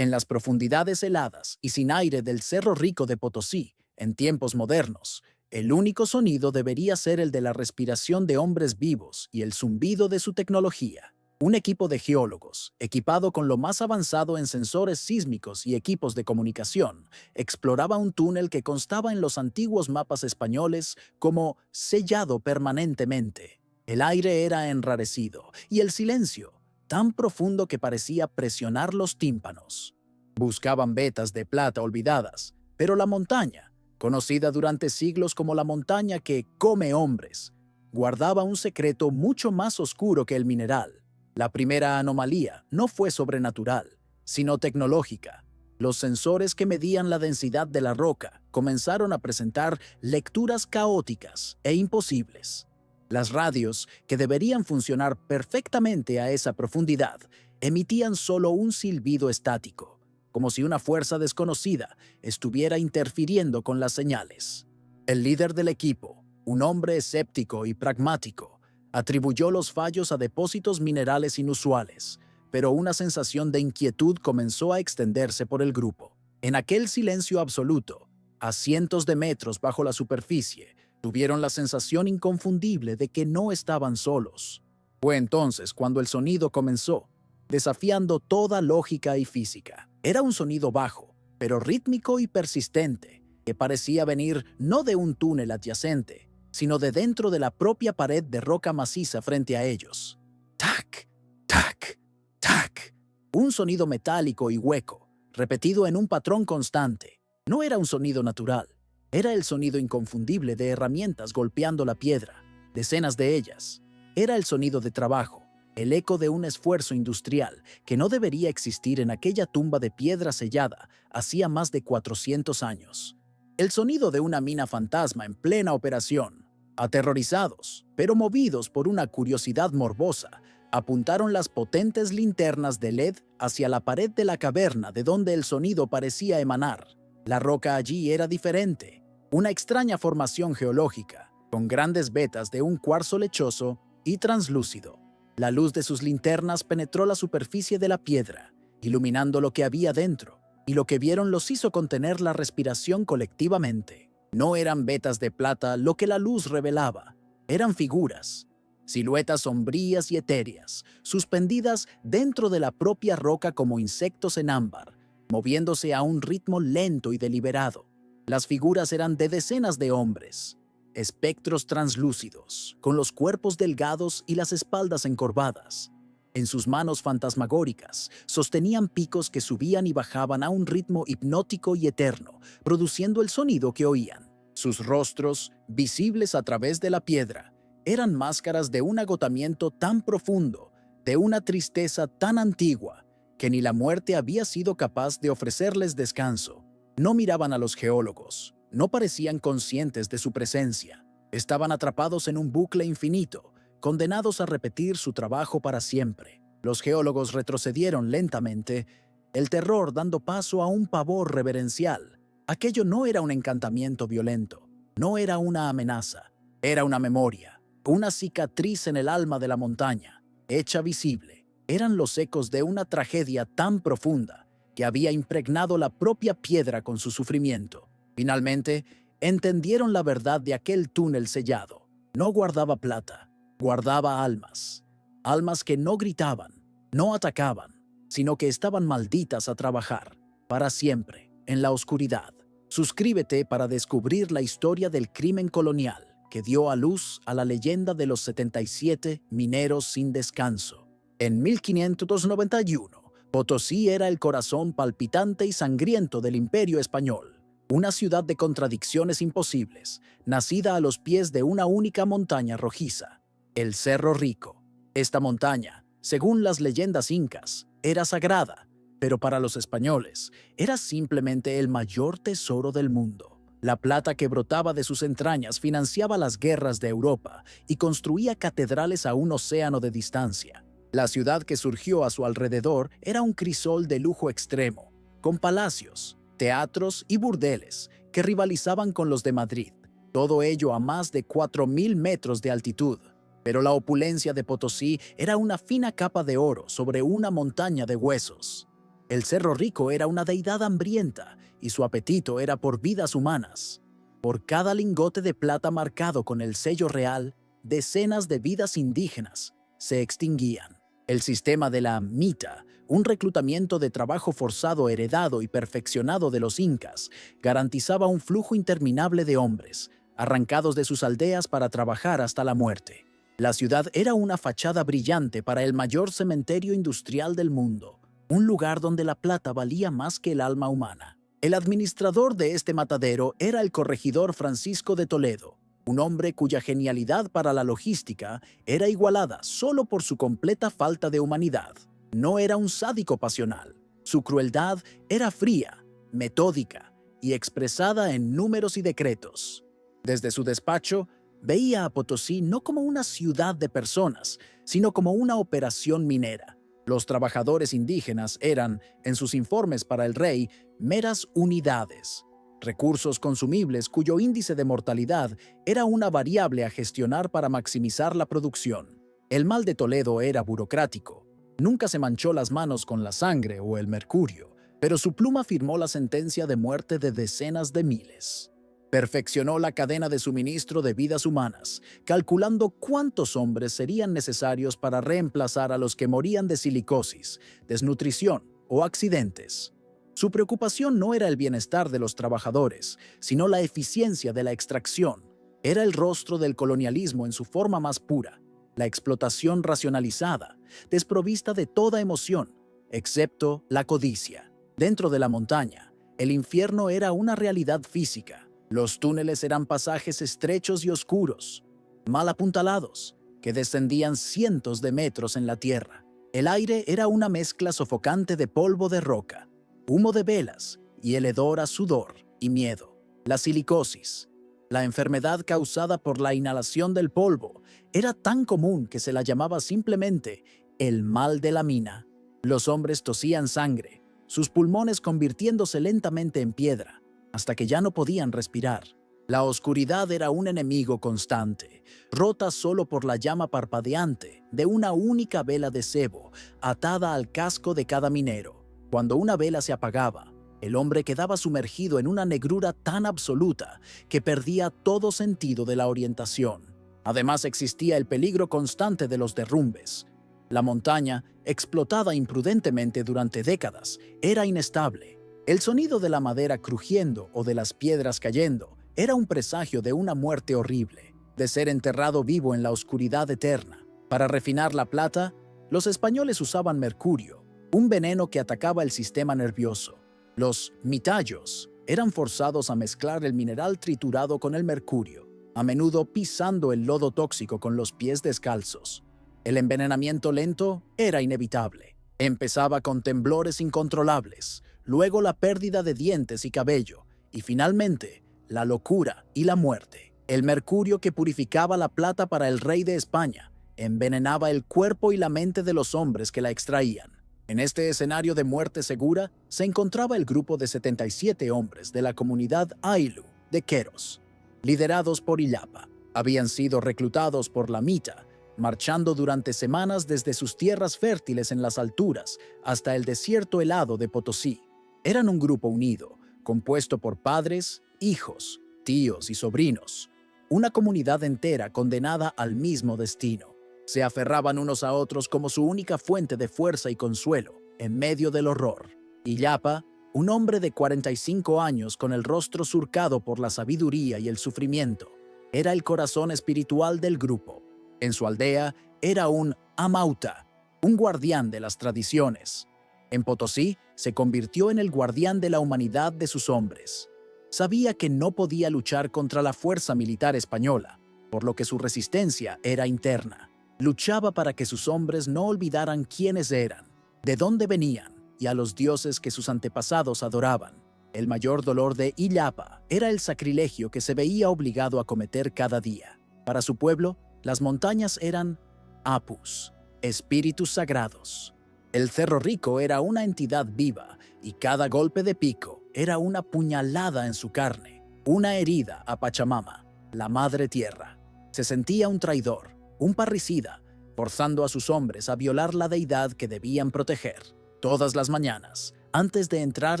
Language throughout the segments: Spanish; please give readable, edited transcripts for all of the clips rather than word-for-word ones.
En las profundidades heladas y sin aire del Cerro Rico de Potosí, en tiempos modernos, el único sonido debería ser el de la respiración de hombres vivos y el zumbido de su tecnología. Un equipo de geólogos, equipado con lo más avanzado en sensores sísmicos y equipos de comunicación, exploraba un túnel que constaba en los antiguos mapas españoles como sellado permanentemente. El aire era enrarecido y el silencio, tan profundo que parecía presionar los tímpanos. Buscaban vetas de plata olvidadas, pero la montaña, conocida durante siglos como la montaña que come hombres, guardaba un secreto mucho más oscuro que el mineral. La primera anomalía no fue sobrenatural, sino tecnológica. Los sensores que medían la densidad de la roca comenzaron a presentar lecturas caóticas e imposibles. Las radios, que deberían funcionar perfectamente a esa profundidad, emitían solo un silbido estático, como si una fuerza desconocida estuviera interfiriendo con las señales. El líder del equipo, un hombre escéptico y pragmático, atribuyó los fallos a depósitos minerales inusuales, pero una sensación de inquietud comenzó a extenderse por el grupo. En aquel silencio absoluto, a cientos de metros bajo la superficie, tuvieron la sensación inconfundible de que no estaban solos. Fue entonces cuando el sonido comenzó, desafiando toda lógica y física. Era un sonido bajo, pero rítmico y persistente, que parecía venir no de un túnel adyacente, sino de dentro de la propia pared de roca maciza frente a ellos. ¡Tac! ¡Tac! ¡Tac! Un sonido metálico y hueco, repetido en un patrón constante. No era un sonido natural. Era el sonido inconfundible de herramientas golpeando la piedra, decenas de ellas. Era el sonido de trabajo, el eco de un esfuerzo industrial que no debería existir en aquella tumba de piedra sellada hacía más de 400 años. El sonido de una mina fantasma en plena operación. Aterrorizados, pero movidos por una curiosidad morbosa, apuntaron las potentes linternas de LED hacia la pared de la caverna de donde el sonido parecía emanar. La roca allí era diferente, una extraña formación geológica, con grandes vetas de un cuarzo lechoso y translúcido. La luz de sus linternas penetró la superficie de la piedra, iluminando lo que había dentro, y lo que vieron los hizo contener la respiración colectivamente. No eran vetas de plata lo que la luz revelaba, eran figuras, siluetas sombrías y etéreas, suspendidas dentro de la propia roca como insectos en ámbar, moviéndose a un ritmo lento y deliberado. Las figuras eran de decenas de hombres, espectros translúcidos, con los cuerpos delgados y las espaldas encorvadas. En sus manos fantasmagóricas sostenían picos que subían y bajaban a un ritmo hipnótico y eterno, produciendo el sonido que oían. Sus rostros, visibles a través de la piedra, eran máscaras de un agotamiento tan profundo, de una tristeza tan antigua, que ni la muerte había sido capaz de ofrecerles descanso. No miraban a los geólogos, no parecían conscientes de su presencia. Estaban atrapados en un bucle infinito, condenados a repetir su trabajo para siempre. Los geólogos retrocedieron lentamente, el terror dando paso a un pavor reverencial. Aquello no era un encantamiento violento, no era una amenaza, era una memoria, una cicatriz en el alma de la montaña, hecha visible. Eran los ecos de una tragedia tan profunda que había impregnado la propia piedra con su sufrimiento. Finalmente, entendieron la verdad de aquel túnel sellado. No guardaba plata, guardaba almas. Almas que no gritaban, no atacaban, sino que estaban malditas a trabajar, para siempre, en la oscuridad. Suscríbete para descubrir la historia del crimen colonial que dio a luz a la leyenda de los 77 mineros sin descanso. En 1591, Potosí era el corazón palpitante y sangriento del Imperio Español, una ciudad de contradicciones imposibles, nacida a los pies de una única montaña rojiza, el Cerro Rico. Esta montaña, según las leyendas incas, era sagrada, pero para los españoles era simplemente el mayor tesoro del mundo. La plata que brotaba de sus entrañas financiaba las guerras de Europa y construía catedrales a un océano de distancia. La ciudad que surgió a su alrededor era un crisol de lujo extremo, con palacios, teatros y burdeles que rivalizaban con los de Madrid, todo ello a más de 4.000 metros de altitud. Pero la opulencia de Potosí era una fina capa de oro sobre una montaña de huesos. El Cerro Rico era una deidad hambrienta y su apetito era por vidas humanas. Por cada lingote de plata marcado con el sello real, decenas de vidas indígenas se extinguían. El sistema de la mita, un reclutamiento de trabajo forzado heredado y perfeccionado de los incas, garantizaba un flujo interminable de hombres, arrancados de sus aldeas para trabajar hasta la muerte. La ciudad era una fachada brillante para el mayor cementerio industrial del mundo, un lugar donde la plata valía más que el alma humana. El administrador de este matadero era el corregidor Francisco de Toledo, un hombre cuya genialidad para la logística era igualada solo por su completa falta de humanidad. No era un sádico pasional. Su crueldad era fría, metódica y expresada en números y decretos. Desde su despacho, veía a Potosí no como una ciudad de personas, sino como una operación minera. Los trabajadores indígenas eran, en sus informes para el rey, meras unidades, recursos consumibles cuyo índice de mortalidad era una variable a gestionar para maximizar la producción. El mal de Toledo era burocrático. Nunca se manchó las manos con la sangre o el mercurio, pero su pluma firmó la sentencia de muerte de decenas de miles. Perfeccionó la cadena de suministro de vidas humanas, calculando cuántos hombres serían necesarios para reemplazar a los que morían de silicosis, desnutrición o accidentes. Su preocupación no era el bienestar de los trabajadores, sino la eficiencia de la extracción. Era el rostro del colonialismo en su forma más pura, la explotación racionalizada, desprovista de toda emoción, excepto la codicia. Dentro de la montaña, el infierno era una realidad física. Los túneles eran pasajes estrechos y oscuros, mal apuntalados, que descendían cientos de metros en la tierra. El aire era una mezcla sofocante de polvo de roca, humo de velas y el hedor a sudor y miedo. La silicosis, la enfermedad causada por la inhalación del polvo, era tan común que se la llamaba simplemente el mal de la mina. Los hombres tosían sangre, sus pulmones convirtiéndose lentamente en piedra, hasta que ya no podían respirar. La oscuridad era un enemigo constante, rota solo por la llama parpadeante de una única vela de cebo atada al casco de cada minero. Cuando una vela se apagaba, el hombre quedaba sumergido en una negrura tan absoluta que perdía todo sentido de la orientación. Además existía el peligro constante de los derrumbes. La montaña, explotada imprudentemente durante décadas, era inestable. El sonido de la madera crujiendo o de las piedras cayendo era un presagio de una muerte horrible, de ser enterrado vivo en la oscuridad eterna. Para refinar la plata, los españoles usaban mercurio, un veneno que atacaba el sistema nervioso. Los mitallos eran forzados a mezclar el mineral triturado con el mercurio, a menudo pisando el lodo tóxico con los pies descalzos. El envenenamiento lento era inevitable. Empezaba con temblores incontrolables, luego la pérdida de dientes y cabello, y finalmente la locura y la muerte. El mercurio que purificaba la plata para el rey de España envenenaba el cuerpo y la mente de los hombres que la extraían. En este escenario de muerte segura se encontraba el grupo de 77 hombres de la comunidad Ayllu de Queros, liderados por Illapa. Habían sido reclutados por la Mita, marchando durante semanas desde sus tierras fértiles en las alturas hasta el desierto helado de Potosí. Eran un grupo unido, compuesto por padres, hijos, tíos y sobrinos, una comunidad entera condenada al mismo destino. Se aferraban unos a otros como su única fuente de fuerza y consuelo, en medio del horror. Illapa, un hombre de 45 años con el rostro surcado por la sabiduría y el sufrimiento, era el corazón espiritual del grupo. En su aldea era un amauta, un guardián de las tradiciones. En Potosí se convirtió en el guardián de la humanidad de sus hombres. Sabía que no podía luchar contra la fuerza militar española, por lo que su resistencia era interna. Luchaba para que sus hombres no olvidaran quiénes eran, de dónde venían y a los dioses que sus antepasados adoraban. El mayor dolor de Illapa era el sacrilegio que se veía obligado a cometer cada día. Para su pueblo, las montañas eran apus, espíritus sagrados. El Cerro Rico era una entidad viva y cada golpe de pico era una puñalada en su carne, una herida a Pachamama, la madre tierra. Se sentía un traidor, un parricida, forzando a sus hombres a violar la deidad que debían proteger. Todas las mañanas, Antes de entrar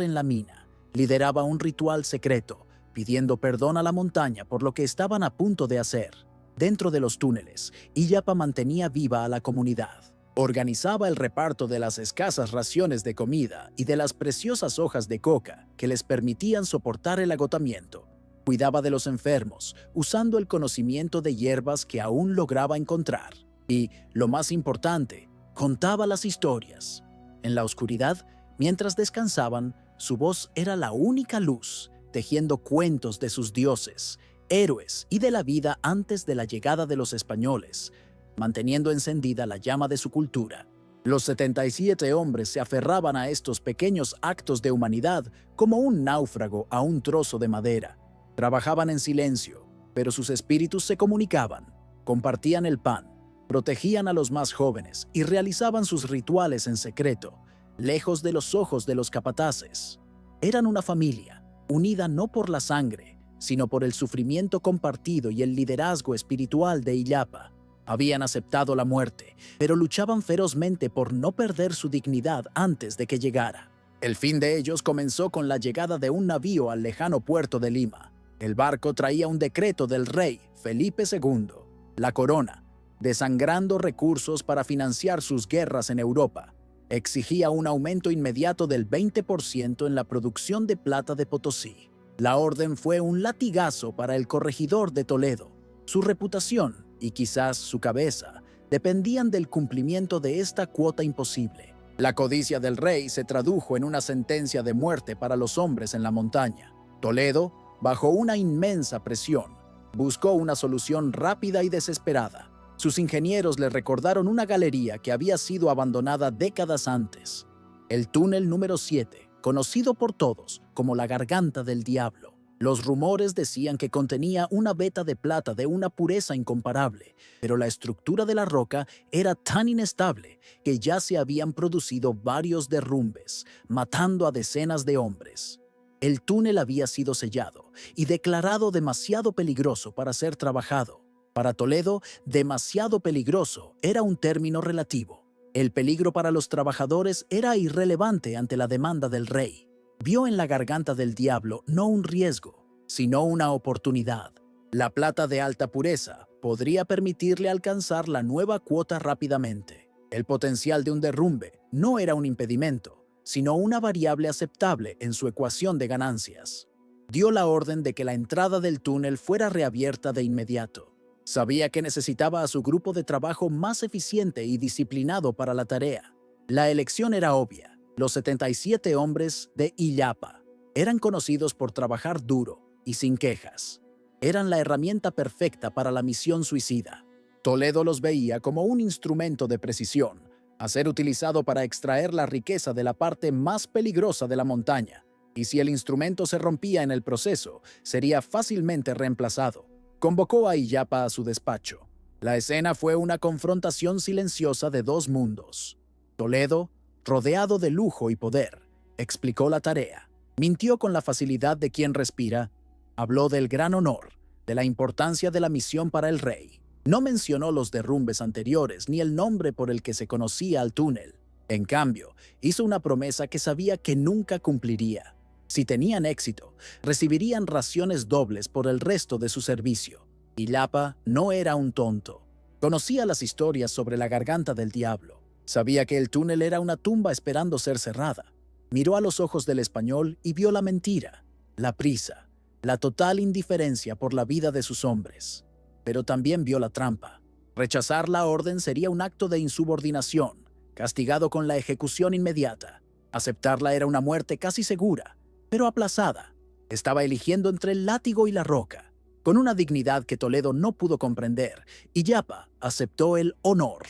en la mina, lideraba un ritual secreto, pidiendo perdón a la montaña por lo que estaban a punto de hacer. Dentro de los túneles, Illapa mantenía viva a la comunidad. Organizaba el reparto de las escasas raciones de comida y de las preciosas hojas de coca que les permitían soportar el agotamiento. Cuidaba de los enfermos, usando el conocimiento de hierbas que aún lograba encontrar. Y, lo más importante, contaba las historias. En la oscuridad, mientras descansaban, su voz era la única luz, tejiendo cuentos de sus dioses, héroes y de la vida antes de la llegada de los españoles, manteniendo encendida la llama de su cultura. Los 77 hombres se aferraban a estos pequeños actos de humanidad como un náufrago a un trozo de madera. Trabajaban en silencio, pero sus espíritus se comunicaban, compartían el pan, protegían a los más jóvenes y realizaban sus rituales en secreto, lejos de los ojos de los capataces. Eran una familia, unida no por la sangre, sino por el sufrimiento compartido y el liderazgo espiritual de Illapa. Habían aceptado la muerte, pero luchaban ferozmente por no perder su dignidad antes de que llegara. El fin de ellos comenzó con la llegada de un navío al lejano puerto de Lima. El barco traía un decreto del rey Felipe II, la corona, desangrando recursos para financiar sus guerras en Europa. Exigía un aumento inmediato del 20% en la producción de plata de Potosí. La orden fue un latigazo para el corregidor de Toledo. Su reputación, y quizás su cabeza, dependían del cumplimiento de esta cuota imposible. La codicia del rey se tradujo en una sentencia de muerte para los hombres en la montaña. Toledo, bajo una inmensa presión, buscó una solución rápida y desesperada. Sus ingenieros le recordaron una galería que había sido abandonada décadas antes. El túnel número 7, conocido por todos como la Garganta del Diablo. Los rumores decían que contenía una veta de plata de una pureza incomparable, pero la estructura de la roca era tan inestable que ya se habían producido varios derrumbes, matando a decenas de hombres. El túnel había sido sellado y declarado demasiado peligroso para ser trabajado. Para Toledo, demasiado peligroso era un término relativo. El peligro para los trabajadores era irrelevante ante la demanda del rey. Vio en la Garganta del Diablo no un riesgo, sino una oportunidad. La plata de alta pureza podría permitirle alcanzar la nueva cuota rápidamente. El potencial de un derrumbe no era un impedimento, sino una variable aceptable en su ecuación de ganancias. Dio la orden de que la entrada del túnel fuera reabierta de inmediato. Sabía que necesitaba a su grupo de trabajo más eficiente y disciplinado para la tarea. La elección era obvia. Los 77 hombres de Illapa eran conocidos por trabajar duro y sin quejas. Eran la herramienta perfecta para la misión suicida. Toledo los veía como un instrumento de precisión, a ser utilizado para extraer la riqueza de la parte más peligrosa de la montaña, y si el instrumento se rompía en el proceso, sería fácilmente reemplazado. Convocó a Illapa a su despacho. La escena fue una confrontación silenciosa de dos mundos. Toledo, rodeado de lujo y poder, explicó la tarea. Mintió con la facilidad de quien respira. Habló del gran honor, de la importancia de la misión para el rey. No mencionó los derrumbes anteriores ni el nombre por el que se conocía al túnel. En cambio, hizo una promesa que sabía que nunca cumpliría. Si tenían éxito, recibirían raciones dobles por el resto de su servicio. Illapa no era un tonto. Conocía las historias sobre la Garganta del Diablo. Sabía que el túnel era una tumba esperando ser cerrada. Miró a los ojos del español y vio la mentira, la prisa, la total indiferencia por la vida de sus hombres. Pero también vio la trampa. Rechazar la orden sería un acto de insubordinación, castigado con la ejecución inmediata. Aceptarla era una muerte casi segura, pero aplazada. Estaba eligiendo entre el látigo y la roca. Con una dignidad que Toledo no pudo comprender, Illapa aceptó el honor.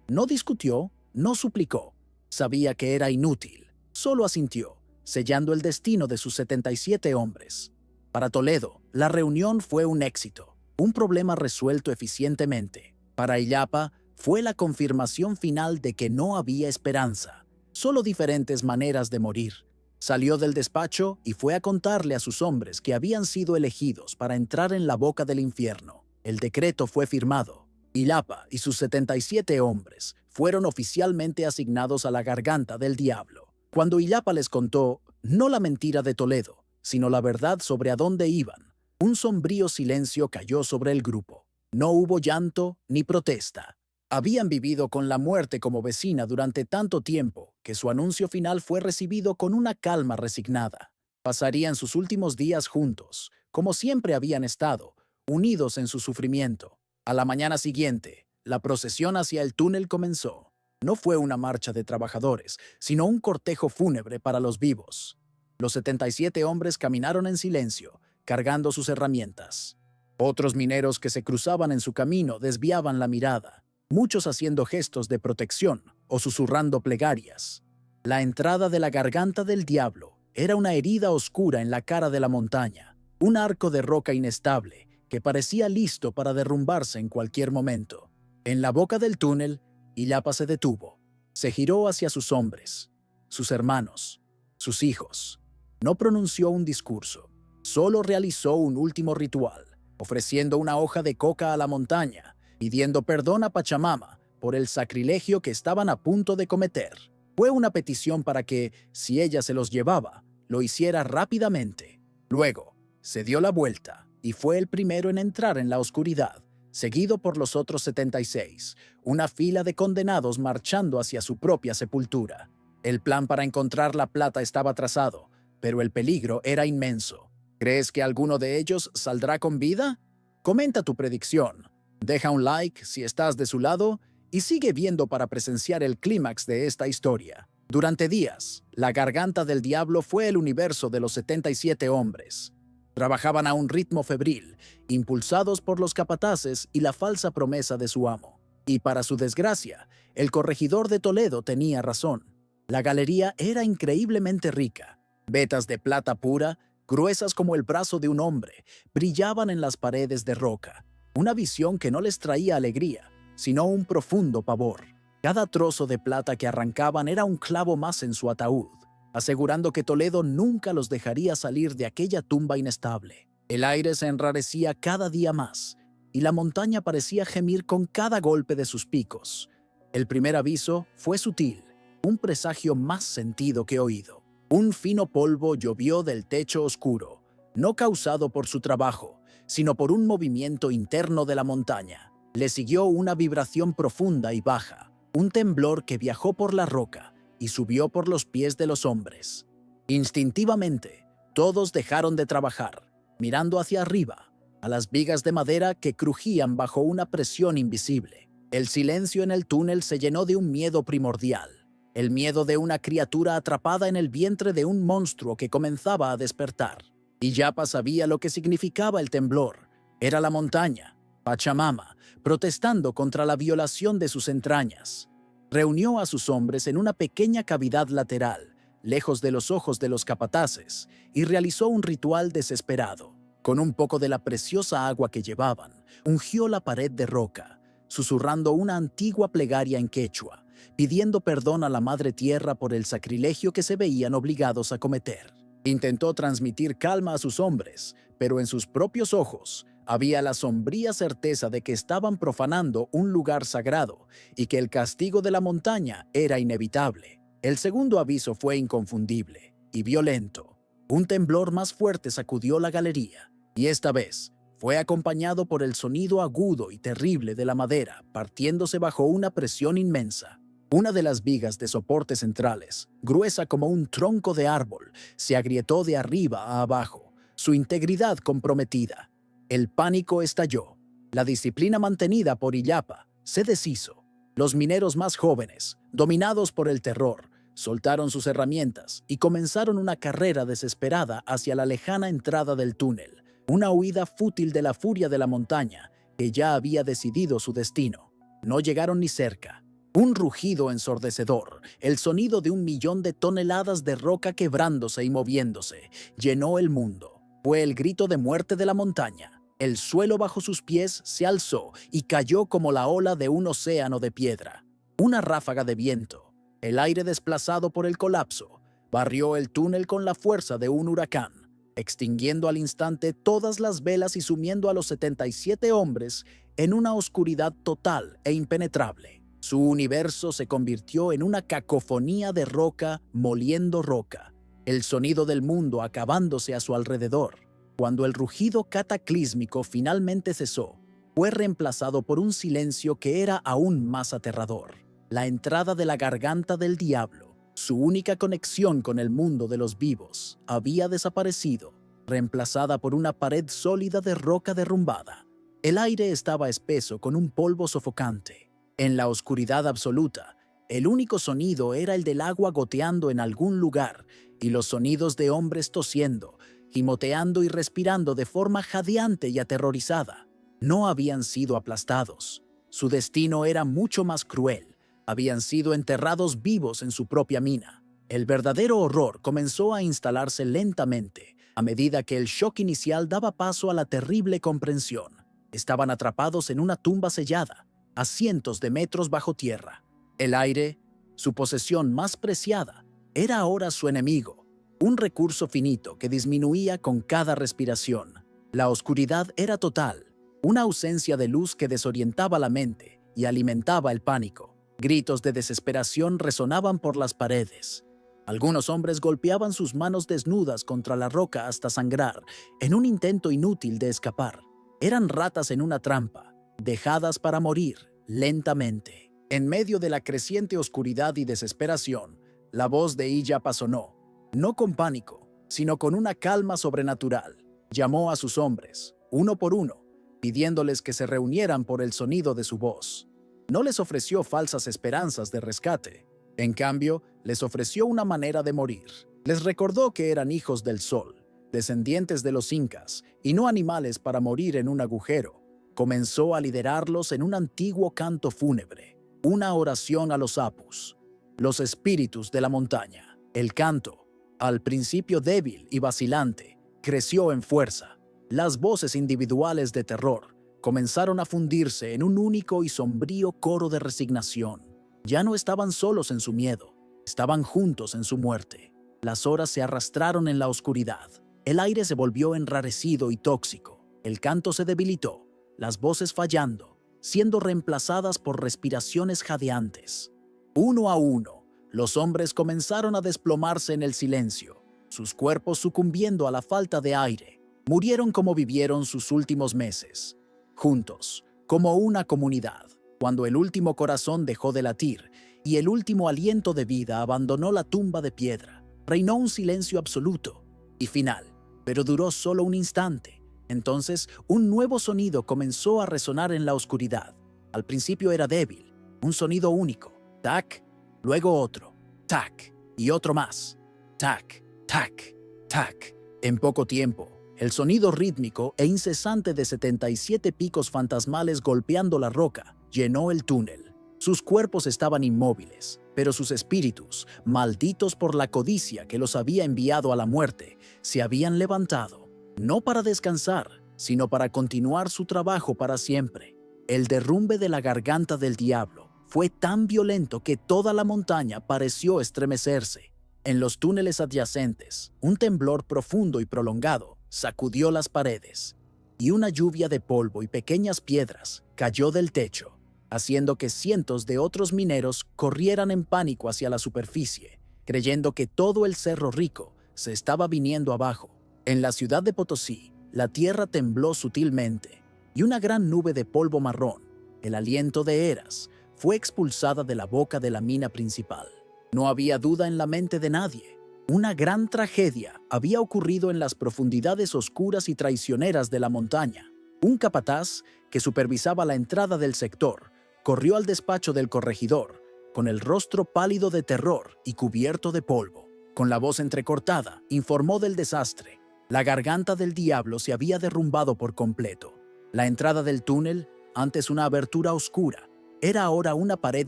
No discutió, no suplicó. Sabía que era inútil. Solo asintió, sellando el destino de sus 77 hombres. Para Toledo, la reunión fue un éxito. Un problema resuelto eficientemente. Para Illapa, fue la confirmación final de que no había esperanza, solo diferentes maneras de morir. Salió del despacho y fue a contarle a sus hombres que habían sido elegidos para entrar en la boca del infierno. El decreto fue firmado. Illapa y sus 77 hombres fueron oficialmente asignados a la Garganta del Diablo. Cuando Illapa les contó, no la mentira de Toledo, sino la verdad sobre a dónde iban, un sombrío silencio cayó sobre el grupo. No hubo llanto ni protesta. Habían vivido con la muerte como vecina durante tanto tiempo que su anuncio final fue recibido con una calma resignada. Pasarían sus últimos días juntos, como siempre habían estado, unidos en su sufrimiento. A la mañana siguiente, la procesión hacia el túnel comenzó. No fue una marcha de trabajadores, sino un cortejo fúnebre para los vivos. Los 77 hombres caminaron en silencio, cargando sus herramientas. Otros mineros que se cruzaban en su camino desviaban la mirada, muchos haciendo gestos de protección o susurrando plegarias. La entrada de la garganta del diablo era una herida oscura en la cara de la montaña, un arco de roca inestable que parecía listo para derrumbarse en cualquier momento. En la boca del túnel, Illapa se detuvo. Se giró hacia sus hombres, sus hermanos, sus hijos. No pronunció un discurso, solo realizó un último ritual, ofreciendo una hoja de coca a la montaña, pidiendo perdón a Pachamama por el sacrilegio que estaban a punto de cometer. Fue una petición para que, si ella se los llevaba, lo hiciera rápidamente. Luego, se dio la vuelta y fue el primero en entrar en la oscuridad, seguido por los otros 76, una fila de condenados marchando hacia su propia sepultura. El plan para encontrar la plata estaba trazado, pero el peligro era inmenso. ¿Crees que alguno de ellos saldrá con vida? Comenta tu predicción, deja un like si estás de su lado y sigue viendo para presenciar el clímax de esta historia. Durante días, la garganta del diablo fue el universo de los 77 hombres. Trabajaban a un ritmo febril, impulsados por los capataces y la falsa promesa de su amo. Y para su desgracia, el corregidor de Toledo tenía razón. La galería era increíblemente rica. Vetas de plata pura, gruesas como el brazo de un hombre, brillaban en las paredes de roca. Una visión que no les traía alegría, sino un profundo pavor. Cada trozo de plata que arrancaban era un clavo más en su ataúd, asegurando que Toledo nunca los dejaría salir de aquella tumba inestable. El aire se enrarecía cada día más, y la montaña parecía gemir con cada golpe de sus picos. El primer aviso fue sutil, un presagio más sentido que oído. Un fino polvo llovió del techo oscuro, no causado por su trabajo, sino por un movimiento interno de la montaña. Le siguió una vibración profunda y baja, un temblor que viajó por la roca y subió por los pies de los hombres. Instintivamente, todos dejaron de trabajar, mirando hacia arriba, a las vigas de madera que crujían bajo una presión invisible. El silencio en el túnel se llenó de un miedo primordial, el miedo de una criatura atrapada en el vientre de un monstruo que comenzaba a despertar. Illapa sabía lo que significaba el temblor. Era la montaña, Pachamama, protestando contra la violación de sus entrañas. Reunió a sus hombres en una pequeña cavidad lateral, lejos de los ojos de los capataces, y realizó un ritual desesperado. Con un poco de la preciosa agua que llevaban, ungió la pared de roca, susurrando una antigua plegaria en quechua, pidiendo perdón a la Madre Tierra por el sacrilegio que se veían obligados a cometer. Intentó transmitir calma a sus hombres, pero en sus propios ojos había la sombría certeza de que estaban profanando un lugar sagrado y que el castigo de la montaña era inevitable. El segundo aviso fue inconfundible y violento. Un temblor más fuerte sacudió la galería, y esta vez fue acompañado por el sonido agudo y terrible de la madera partiéndose bajo una presión inmensa. Una de las vigas de soporte centrales, gruesa como un tronco de árbol, se agrietó de arriba a abajo, su integridad comprometida. El pánico estalló. La disciplina mantenida por Illapa se deshizo. Los mineros más jóvenes, dominados por el terror, soltaron sus herramientas y comenzaron una carrera desesperada hacia la lejana entrada del túnel, una huida fútil de la furia de la montaña que ya había decidido su destino. No llegaron ni cerca. Un rugido ensordecedor, el sonido de 1.000.000 de toneladas de roca quebrándose y moviéndose, llenó el mundo. Fue el grito de muerte de la montaña. El suelo bajo sus pies se alzó y cayó como la ola de un océano de piedra. Una ráfaga de viento, el aire desplazado por el colapso, barrió el túnel con la fuerza de un huracán, extinguiendo al instante todas las velas y sumiendo a los 77 hombres en una oscuridad total e impenetrable. Su universo se convirtió en una cacofonía de roca moliendo roca, el sonido del mundo acabándose a su alrededor. Cuando el rugido cataclísmico finalmente cesó, fue reemplazado por un silencio que era aún más aterrador. La entrada de la garganta del diablo, su única conexión con el mundo de los vivos, había desaparecido, reemplazada por una pared sólida de roca derrumbada. El aire estaba espeso con un polvo sofocante. En la oscuridad absoluta, el único sonido era el del agua goteando en algún lugar y los sonidos de hombres tosiendo, gimoteando y respirando de forma jadeante y aterrorizada. No habían sido aplastados. Su destino era mucho más cruel. Habían sido enterrados vivos en su propia mina. El verdadero horror comenzó a instalarse lentamente, a medida que el shock inicial daba paso a la terrible comprensión. Estaban atrapados en una tumba sellada, a cientos de metros bajo tierra. El aire, su posesión más preciada, era ahora su enemigo, un recurso finito que disminuía con cada respiración. La oscuridad era total, una ausencia de luz que desorientaba la mente y alimentaba el pánico. Gritos de desesperación resonaban por las paredes. Algunos hombres golpeaban sus manos desnudas contra la roca hasta sangrar, en un intento inútil de escapar. Eran ratas en una trampa, dejadas para morir lentamente. En medio de la creciente oscuridad y desesperación, la voz de Iyapa sonó, no con pánico, sino con una calma sobrenatural. Llamó a sus hombres, uno por uno, pidiéndoles que se reunieran por el sonido de su voz. No les ofreció falsas esperanzas de rescate. En cambio, les ofreció una manera de morir. Les recordó que eran hijos del sol, descendientes de los incas, y no animales para morir en un agujero. Comenzó a liderarlos en un antiguo canto fúnebre, una oración a los apus, los espíritus de la montaña. El canto, al principio débil y vacilante, creció en fuerza. Las voces individuales de terror comenzaron a fundirse en un único y sombrío coro de resignación. Ya no estaban solos en su miedo, estaban juntos en su muerte. Las horas se arrastraron en la oscuridad. El aire se volvió enrarecido y tóxico. El canto se debilitó, las voces fallando, siendo reemplazadas por respiraciones jadeantes. Uno a uno, los hombres comenzaron a desplomarse en el silencio, sus cuerpos sucumbiendo a la falta de aire. Murieron como vivieron sus últimos meses, juntos, como una comunidad. Cuando el último corazón dejó de latir y el último aliento de vida abandonó la tumba de piedra, reinó un silencio absoluto y final, pero duró solo un instante. Entonces, un nuevo sonido comenzó a resonar en la oscuridad. Al principio era débil, un sonido único, tac, luego otro, tac, y otro más, tac, tac, tac. En poco tiempo, el sonido rítmico e incesante de 77 picos fantasmales golpeando la roca llenó el túnel. Sus cuerpos estaban inmóviles, pero sus espíritus, malditos por la codicia que los había enviado a la muerte, se habían levantado, no para descansar, sino para continuar su trabajo para siempre. El derrumbe de la garganta del diablo fue tan violento que toda la montaña pareció estremecerse. En los túneles adyacentes, un temblor profundo y prolongado sacudió las paredes, y una lluvia de polvo y pequeñas piedras cayó del techo, haciendo que cientos de otros mineros corrieran en pánico hacia la superficie, creyendo que todo el Cerro Rico se estaba viniendo abajo. En la ciudad de Potosí, la tierra tembló sutilmente, y una gran nube de polvo marrón, el aliento de Eras, fue expulsada de la boca de la mina principal. No había duda en la mente de nadie. Una gran tragedia había ocurrido en las profundidades oscuras y traicioneras de la montaña. Un capataz, que supervisaba la entrada del sector, corrió al despacho del corregidor, con el rostro pálido de terror y cubierto de polvo. Con la voz entrecortada, informó del desastre. La garganta del diablo se había derrumbado por completo. La entrada del túnel, antes una abertura oscura, era ahora una pared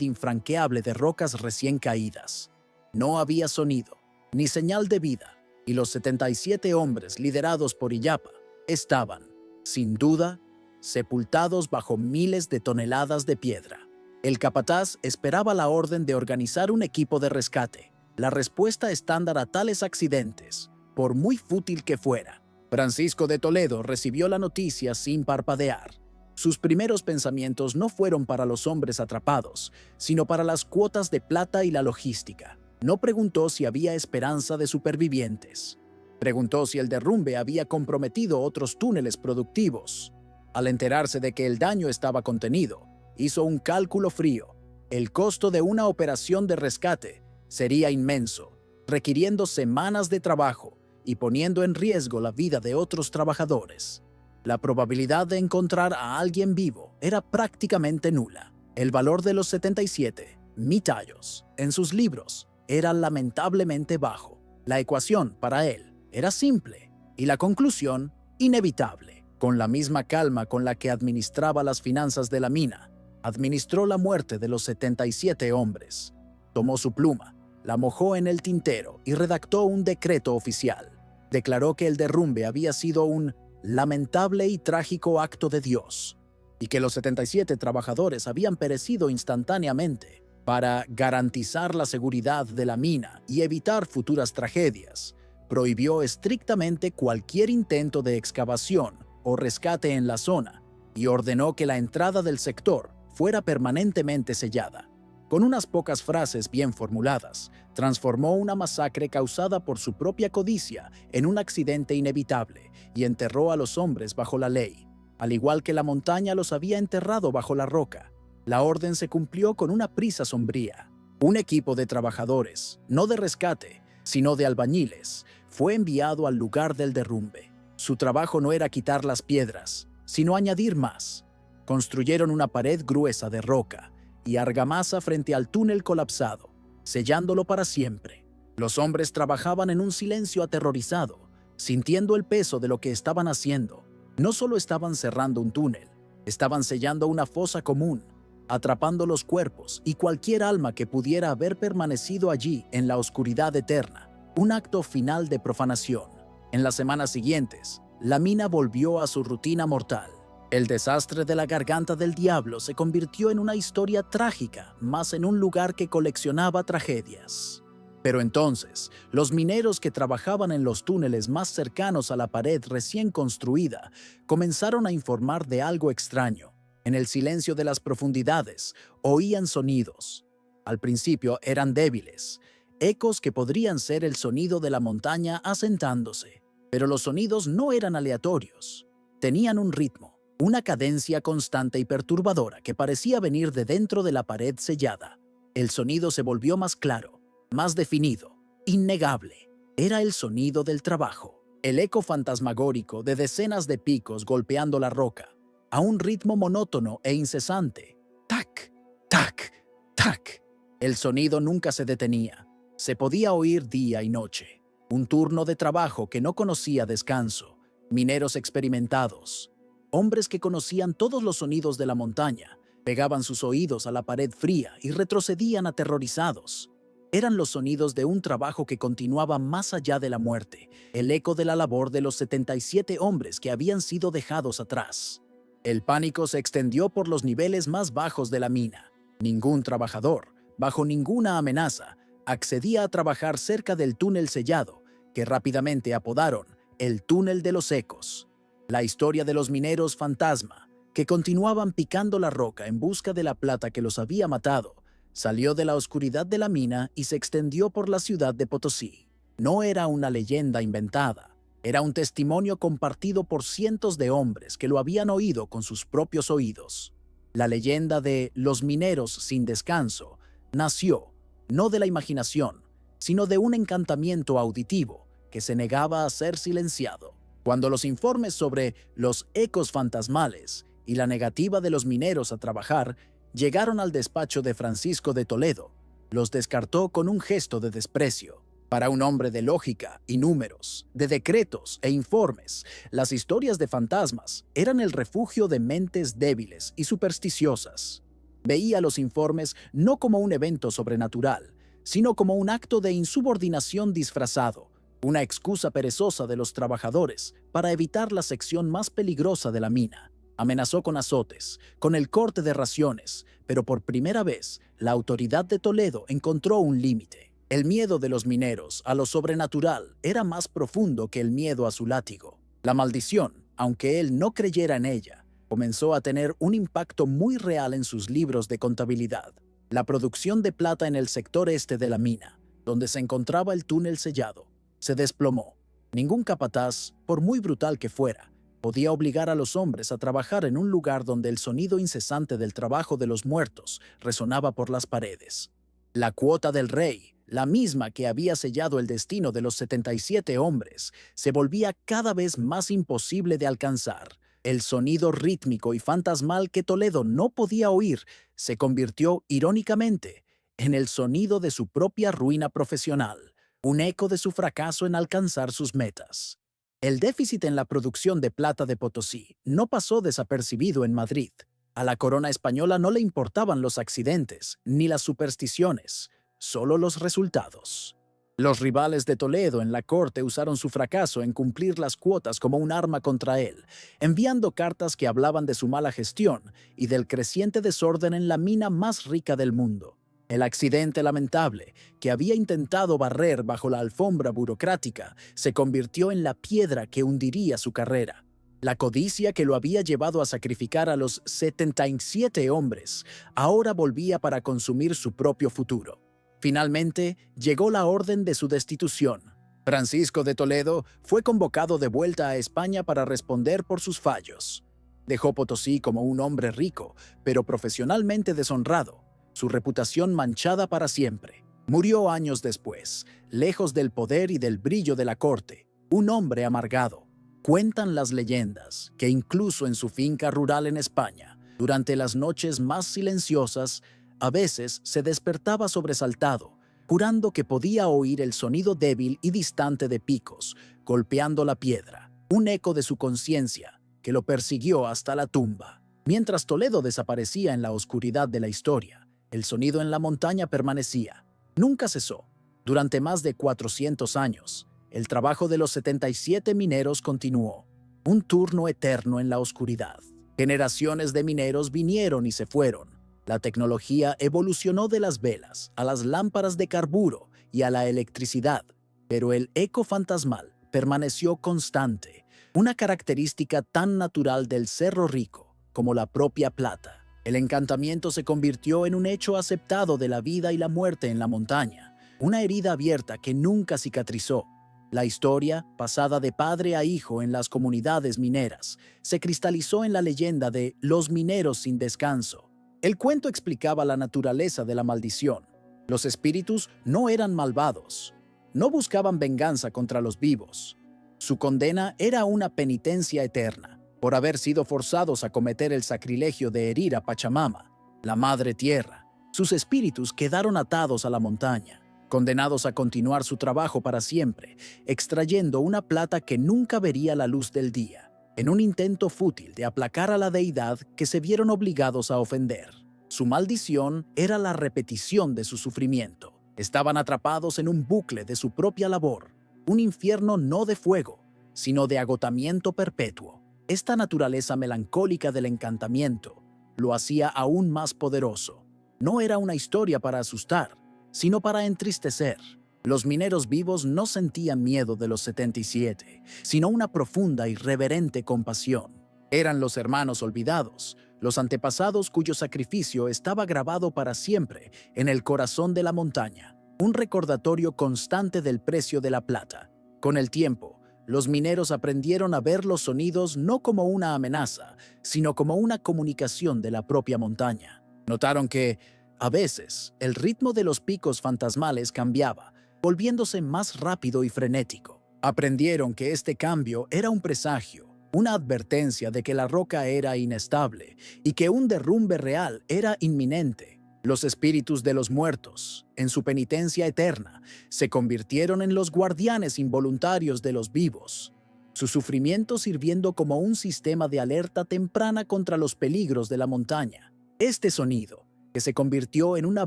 infranqueable de rocas recién caídas. No había sonido, ni señal de vida, y los 77 hombres liderados por Iyapa estaban, sin duda, sepultados bajo miles de toneladas de piedra. El capataz esperaba la orden de organizar un equipo de rescate, la respuesta estándar a tales accidentes, por muy fútil que fuera. Francisco de Toledo recibió la noticia sin parpadear. Sus primeros pensamientos no fueron para los hombres atrapados, sino para las cuotas de plata y la logística. No preguntó si había esperanza de supervivientes. Preguntó si el derrumbe había comprometido otros túneles productivos. Al enterarse de que el daño estaba contenido, hizo un cálculo frío. El costo de una operación de rescate sería inmenso, requiriendo semanas de trabajo y poniendo en riesgo la vida de otros trabajadores. La probabilidad de encontrar a alguien vivo era prácticamente nula. El valor de los 77 mitallos en sus libros era lamentablemente bajo. La ecuación, para él, era simple y la conclusión, inevitable. Con la misma calma con la que administraba las finanzas de la mina, administró la muerte de los 77 hombres. Tomó su pluma, la mojó en el tintero y redactó un decreto oficial. Declaró que el derrumbe había sido un lamentable y trágico acto de Dios, y que los 77 trabajadores habían perecido instantáneamente. Para garantizar la seguridad de la mina y evitar futuras tragedias, prohibió estrictamente cualquier intento de excavación o rescate en la zona y ordenó que la entrada del sector fuera permanentemente sellada. Con unas pocas frases bien formuladas, transformó una masacre causada por su propia codicia en un accidente inevitable y enterró a los hombres bajo la ley, al igual que la montaña los había enterrado bajo la roca. La orden se cumplió con una prisa sombría. Un equipo de trabajadores, no de rescate, sino de albañiles, fue enviado al lugar del derrumbe. Su trabajo no era quitar las piedras, sino añadir más. Construyeron una pared gruesa de roca y argamasa frente al túnel colapsado, sellándolo para siempre. Los hombres trabajaban en un silencio aterrorizado, sintiendo el peso de lo que estaban haciendo. No solo estaban cerrando un túnel, estaban sellando una fosa común, atrapando los cuerpos y cualquier alma que pudiera haber permanecido allí en la oscuridad eterna. Un acto final de profanación. En las semanas siguientes, la mina volvió a su rutina mortal. El desastre de la Garganta del Diablo se convirtió en una historia trágica, más en un lugar que coleccionaba tragedias. Pero entonces, los mineros que trabajaban en los túneles más cercanos a la pared recién construida comenzaron a informar de algo extraño. En el silencio de las profundidades, oían sonidos. Al principio eran débiles, ecos que podrían ser el sonido de la montaña asentándose. Pero los sonidos no eran aleatorios. Tenían un ritmo, una cadencia constante y perturbadora que parecía venir de dentro de la pared sellada. El sonido se volvió más claro, más definido, innegable. Era el sonido del trabajo. El eco fantasmagórico de decenas de picos golpeando la roca, a un ritmo monótono e incesante. Tac, tac, tac. El sonido nunca se detenía. Se podía oír día y noche. Un turno de trabajo que no conocía descanso. Mineros experimentados. Hombres que conocían todos los sonidos de la montaña. Pegaban sus oídos a la pared fría y retrocedían aterrorizados. Eran los sonidos de un trabajo que continuaba más allá de la muerte. El eco de la labor de los 77 hombres que habían sido dejados atrás. El pánico se extendió por los niveles más bajos de la mina. Ningún trabajador, bajo ninguna amenaza, accedía a trabajar cerca del túnel sellado, que rápidamente apodaron el Túnel de los Ecos. La historia de los mineros fantasma, que continuaban picando la roca en busca de la plata que los había matado, salió de la oscuridad de la mina y se extendió por la ciudad de Potosí. No era una leyenda inventada. Era un testimonio compartido por cientos de hombres que lo habían oído con sus propios oídos. La leyenda de los mineros sin descanso nació, no de la imaginación, sino de un encantamiento auditivo que se negaba a ser silenciado. Cuando los informes sobre los ecos fantasmales y la negativa de los mineros a trabajar llegaron al despacho de Francisco de Toledo, los descartó con un gesto de desprecio. Para un hombre de lógica y números, de decretos e informes, las historias de fantasmas eran el refugio de mentes débiles y supersticiosas. Veía los informes no como un evento sobrenatural, sino como un acto de insubordinación disfrazado, una excusa perezosa de los trabajadores para evitar la sección más peligrosa de la mina. Amenazó con azotes, con el corte de raciones, pero por primera vez la autoridad de Toledo encontró un límite. El miedo de los mineros a lo sobrenatural era más profundo que el miedo a su látigo. La maldición, aunque él no creyera en ella, comenzó a tener un impacto muy real en sus libros de contabilidad. La producción de plata en el sector este de la mina, donde se encontraba el túnel sellado, se desplomó. Ningún capataz, por muy brutal que fuera, podía obligar a los hombres a trabajar en un lugar donde el sonido incesante del trabajo de los muertos resonaba por las paredes. La cuota del rey, la misma que había sellado el destino de los 77 hombres, se volvía cada vez más imposible de alcanzar. El sonido rítmico y fantasmal que Toledo no podía oír se convirtió, irónicamente, en el sonido de su propia ruina profesional, un eco de su fracaso en alcanzar sus metas. El déficit en la producción de plata de Potosí no pasó desapercibido en Madrid. A la corona española no le importaban los accidentes ni las supersticiones, solo los resultados. Los rivales de Toledo en la corte usaron su fracaso en cumplir las cuotas como un arma contra él, enviando cartas que hablaban de su mala gestión y del creciente desorden en la mina más rica del mundo. El accidente lamentable, que había intentado barrer bajo la alfombra burocrática, se convirtió en la piedra que hundiría su carrera. La codicia que lo había llevado a sacrificar a los 77 hombres ahora volvía para consumir su propio futuro. Finalmente, llegó la orden de su destitución. Francisco de Toledo fue convocado de vuelta a España para responder por sus fallos. Dejó Potosí como un hombre rico, pero profesionalmente deshonrado, su reputación manchada para siempre. Murió años después, lejos del poder y del brillo de la corte, un hombre amargado. Cuentan las leyendas que incluso en su finca rural en España, durante las noches más silenciosas, a veces se despertaba sobresaltado, jurando que podía oír el sonido débil y distante de picos, golpeando la piedra, un eco de su conciencia que lo persiguió hasta la tumba. Mientras Toledo desaparecía en la oscuridad de la historia, el sonido en la montaña permanecía. Nunca cesó. Durante más de 400 años, el trabajo de los 77 mineros continuó, un turno eterno en la oscuridad. Generaciones de mineros vinieron y se fueron. La tecnología evolucionó de las velas a las lámparas de carburo y a la electricidad, pero el eco fantasmal permaneció constante, una característica tan natural del Cerro Rico como la propia plata. El encantamiento se convirtió en un hecho aceptado de la vida y la muerte en la montaña, una herida abierta que nunca cicatrizó. La historia, pasada de padre a hijo en las comunidades mineras, se cristalizó en la leyenda de los mineros sin descanso. El cuento explicaba la naturaleza de la maldición. Los espíritus no eran malvados, no buscaban venganza contra los vivos. Su condena era una penitencia eterna, por haber sido forzados a cometer el sacrilegio de herir a Pachamama, la Madre Tierra. Sus espíritus quedaron atados a la montaña, condenados a continuar su trabajo para siempre, extrayendo una plata que nunca vería la luz del día, en un intento fútil de aplacar a la deidad que se vieron obligados a ofender. Su maldición era la repetición de su sufrimiento. Estaban atrapados en un bucle de su propia labor, un infierno no de fuego, sino de agotamiento perpetuo. Esta naturaleza melancólica del encantamiento lo hacía aún más poderoso. No era una historia para asustar, sino para entristecer. Los mineros vivos no sentían miedo de los 77, sino una profunda y reverente compasión. Eran los hermanos olvidados, los antepasados cuyo sacrificio estaba grabado para siempre en el corazón de la montaña, un recordatorio constante del precio de la plata. Con el tiempo, los mineros aprendieron a ver los sonidos no como una amenaza, sino como una comunicación de la propia montaña. Notaron que, a veces, el ritmo de los picos fantasmales cambiaba, volviéndose más rápido y frenético. Aprendieron que este cambio era un presagio, una advertencia de que la roca era inestable y que un derrumbe real era inminente. Los espíritus de los muertos, en su penitencia eterna, se convirtieron en los guardianes involuntarios de los vivos, su sufrimiento sirviendo como un sistema de alerta temprana contra los peligros de la montaña. Este sonido, que se convirtió en una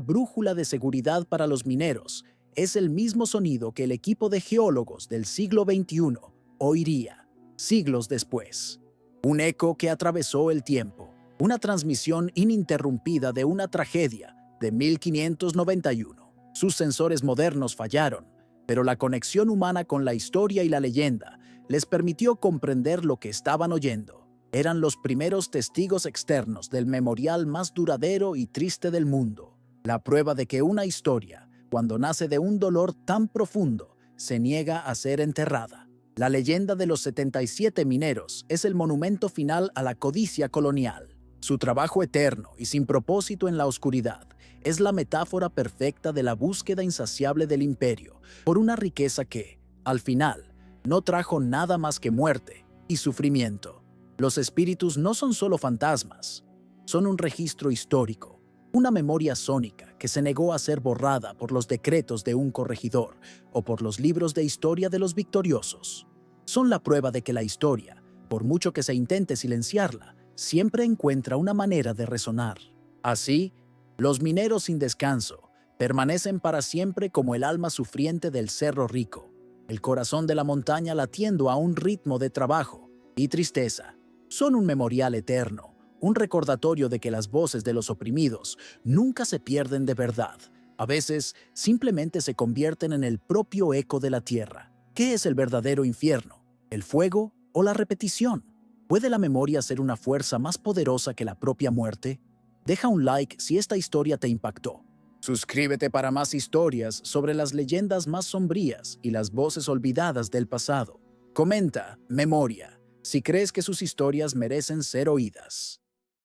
brújula de seguridad para los mineros, es el mismo sonido que el equipo de geólogos del siglo XXI oiría, siglos después. Un eco que atravesó el tiempo. Una transmisión ininterrumpida de una tragedia de 1591. Sus sensores modernos fallaron, pero la conexión humana con la historia y la leyenda les permitió comprender lo que estaban oyendo. Eran los primeros testigos externos del memorial más duradero y triste del mundo. La prueba de que una historia, cuando nace de un dolor tan profundo, se niega a ser enterrada. La leyenda de los 77 mineros es el monumento final a la codicia colonial. Su trabajo eterno y sin propósito en la oscuridad es la metáfora perfecta de la búsqueda insaciable del imperio por una riqueza que, al final, no trajo nada más que muerte y sufrimiento. Los espíritus no son solo fantasmas, son un registro histórico, una memoria sónica que se negó a ser borrada por los decretos de un corregidor o por los libros de historia de los victoriosos. Son la prueba de que la historia, por mucho que se intente silenciarla, siempre encuentra una manera de resonar. Así, los mineros sin descanso permanecen para siempre como el alma sufriente del Cerro Rico, el corazón de la montaña latiendo a un ritmo de trabajo y tristeza. Son un memorial eterno, un recordatorio de que las voces de los oprimidos nunca se pierden de verdad. A veces, simplemente se convierten en el propio eco de la tierra. ¿Qué es el verdadero infierno? ¿El fuego o la repetición? ¿Puede la memoria ser una fuerza más poderosa que la propia muerte? Deja un like si esta historia te impactó. Suscríbete para más historias sobre las leyendas más sombrías y las voces olvidadas del pasado. Comenta, memoria, si crees que sus historias merecen ser oídas.